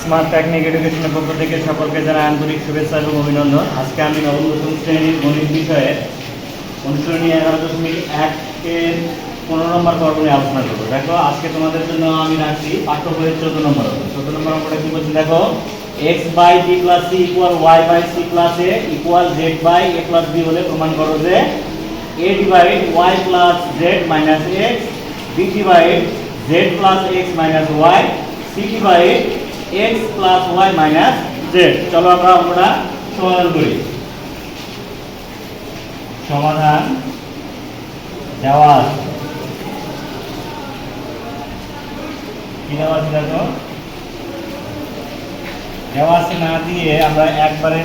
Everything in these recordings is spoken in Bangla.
স্মার্ট টেকনিক এডুকেশনের পক্ষ থেকে সকলকে জানাই আন্তরিক শুভেচ্ছা এবং অভিনন্দন। আজকে আমি নবম দশম শ্রেণীর গণিত বিষয়ে অনুশীলনী 11.1-এর 15 নম্বর পর্ব নিয়ে আলোচনা করবো। দেখো, আজকে তোমাদের জন্য আমি রাখছি পাঠ্য বইয়ের 14 নম্বর অঙ্ক। 14 নম্বর অঙ্কটা কি বলছি দেখো, x by b plus c equal y by c plus a equal z by a plus b হলে প্রমাণ করো যে a divide y plus z minus x, b divide z plus x minus y, c divide x plus y minus z। চলো আমরা অঙ্কটা সমাধান করি। সমাধান দেওয়া আছে, কি দেওয়া আছে দেখো, দেওয়া আছে না দিয়ে আমরা একবারে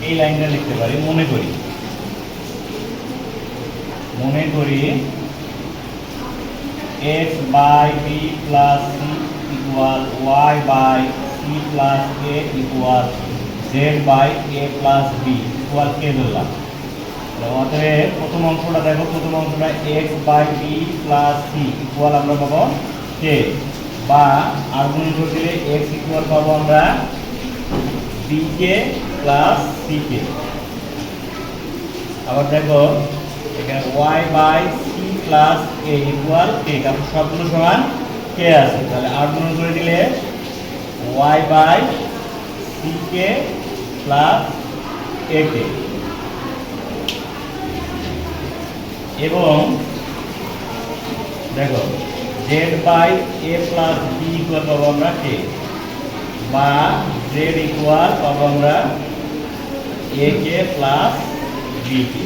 এই লাইনটা লিখতে পারি। মনে করি x by b plus c equal y by c plus a equal z by a plus b equal কে ধরলাম। অতএব প্রথম অংশটা দেখো, প্রথম অংশটা x by b plus c equal আমরা পাবো k, বা আর গুণ করে দিলে x ইকুয়াল পাবো আমরা b কে প্লাস c কে। আবার দেখো এখানে y by c plus a equal k, কারণ সবগুলো সমান k আছে, তাহলে আর গুণ করে দিলে y বাই c কে প্লাস a কে, এবং দেখো z by a plus b equal পাবো আমরা k, বা z ইকুয়াল পাবো আমরা a কে প্লাস b কে।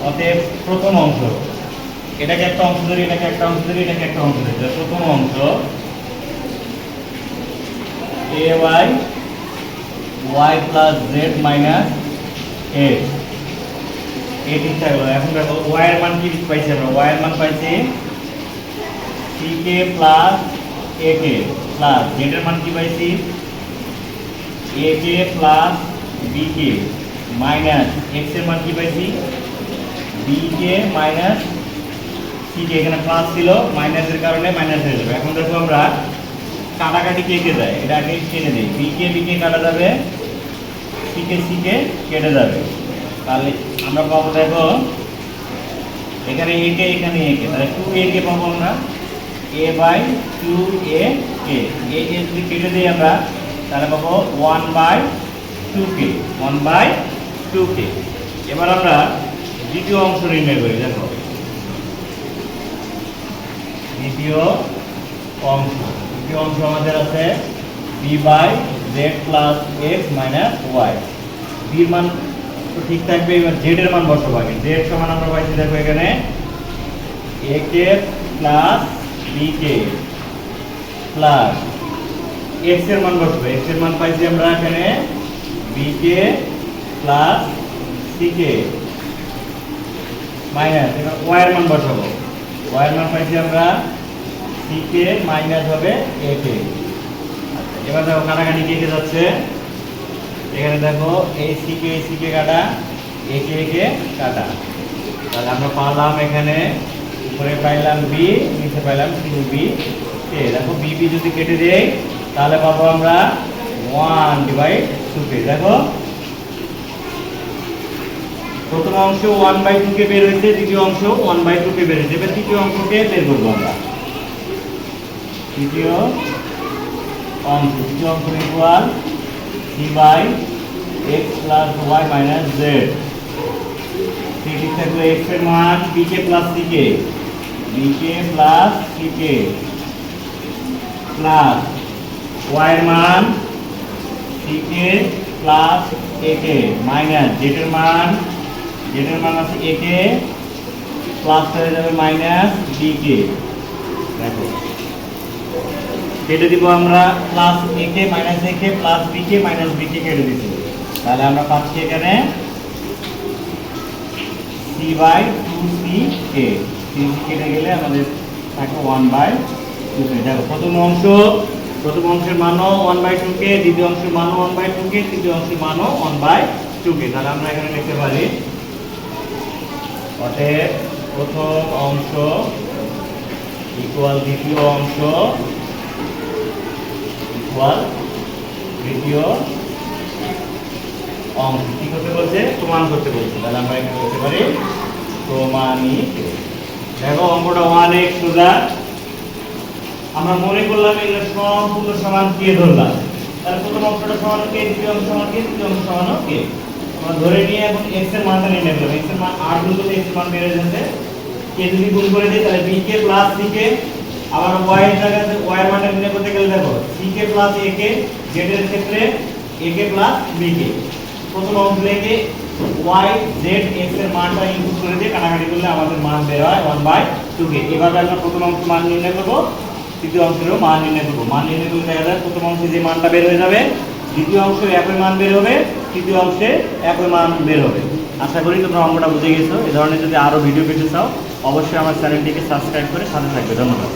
অতএব প্রথম অংশ, এটাকে একটা অংশ ধরি, এটাকে একটা অংশ ধরি, এটাকে একটা অংশ ধরি। প্রথম অংশ ay y plus z minus a, এটি থাকলো। এখন দেখো y এর মান কি পাইছি আমরা, y এর মান পাইছি c কে প্লাস a কে, প্লাস z এর মান কি পাইছি a কে প্লাস b কে, মাইনাস x এর মান কি পাইছি b কে মাইনাস c কে। এখানে প্লাস ছিল, মাইনাসের কারণে মাইনাস হয়ে যাবে। এখন দেখো আমরা কাটাকাটি কে কে যায়, এটা আগে কেটে দেই। b কে b কে কাটা যাবে, c কে c কে কেটে যাবে, তাহলে আমরা পাবো দেখো এখানে a কে, এখানে a কে, তাহলে 2a কে পাবো আমরা a বাই 2a কে। a কে যদি কেটে দিই আমরা তাহলে পাবো 1 বাই 2k, 1 বাই 2k। এবার আমরা দ্বিতীয় অংশ নির্ণয় করি। দেখো দ্বিতীয় অংশ আমাদের আছে b by z plus x minus y। b এর মান তো ঠিক থাকবে, এবার z এর মান বসাবো আগে। z সমান আমরা পাইছি দেখো এখানে a কে প্লাস b কে প্লাস x এর মান বসাবো। x এর মান পাইছি আমরা এখানে b কে প্লাস c কে মাইনাস, এবার y এর মান বসাবো। y এর মান পাইছি আমরা c কে মাইনাস হবে a কে। আচ্ছা, এবার দেখো কাটাকাটি কে কে যাচ্ছে, এখানে দেখো এই c কে কাটা, a কে কাটা, তাহলে আমরা পাইলাম এখানে উপরে পাইলাম b, নিচে পাইলাম 2b কে। দেখো b যদি কেটে দেই তাহলে পাবো আমরা 1 ডিভাইড 2k। দেখো প্রথম অংশ 1 বাই 2 কে বের হয়েছে, দ্বিতীয় অংশ 1 বাই 2 কে বের হয়েছে। এবার তৃতীয় অংশকে বের করবো আমরা। তৃতীয় অংশ equal c by x plus y minus z। ঠিক থাকলো x এর মান b কে প্লাস c কে, b কে প্লাস c কে প্লাস y এর মান c কে প্লাস a কে, মাইনাস z এর মান আছে a কে প্লাস হয়ে যাবে মাইনাস b কে। দেখো কেটে দিব আমরা প্লাস a কে মাইনাস a কে প্লাস b কে মাইনাস b কে কেটে দিচ্ছি, তাহলে আমরা পাচ্ছি এখানে c by 2c K. c কেটে গেলে আমাদের থাকে 1 বাই 2k। দেখো প্রথম অংশের মানও 1 বাই 2k, দ্বিতীয় অংশের মানও 1 বাই 2k, তৃতীয় অংশের মানও 1 বাই 2k। তাহলে আমরা এখানে লিখতে পারি অতএব প্রথম অংশ ইকুয়াল দ্বিতীয় অংশ ইকুয়াল দ্বিতীয় অঙ্ক কি করতে বলছে? প্রমাণ করতে বলছে। তাহলে আমরা এখানে বলতে পারি প্রমাণিত। দেখো অঙ্কটা অনেক সোজা। আমরা মনে করলাম এগুলো সম্পূর্ণ সমান কে ধরলাম, তাহলে প্রথম অংশটা সমান কে, দ্বিতীয় অংশ সমান কে, তৃতীয় অংশ সমান কে। আমরা ধরে নিয়ে এখন x এর মানটা নির্ণয় করব। x এর মান 8 গুণ করলে x এর মান বের হয়ে যাচ্ছে। কে যদি গুণ করে দিই তাহলে b কে প্লাস c কে, আবার y এর জায়গাতে y এর মানটা নির্ণয় করতে গেলে দেখো c কে প্লাস a কে, z এর ক্ষেত্রে a কে প্লাস b কে। প্রথম অংশ থেকে y z x এর মানটা ইনপুট করে দিয়ে কাটাকাটি করলে আমাদের মান বের হয় 1/2 কে। এভাবে আমরা প্রথম অংশের মান নির্ণয় করব, তৃতীয় অংশেরও মান নির্ণয় করব। মান নির্ণয় করলে দেখা যায় প্রথম অংশে যে মানটা বের হয়ে যাবে, দ্বিতীয় অংশে একই মান বের হবে, তৃতীয় অংশে একই মান বের হবে। আশা করি তোমরা অঙ্কটা বুঝে গেছো। এই ধরনের যদি আরো ভিডিও পেতে চাও অবশ্যই আমার চ্যানেলটিকে সাবস্ক্রাইব করে সাথে থাকবে। ধন্যবাদ।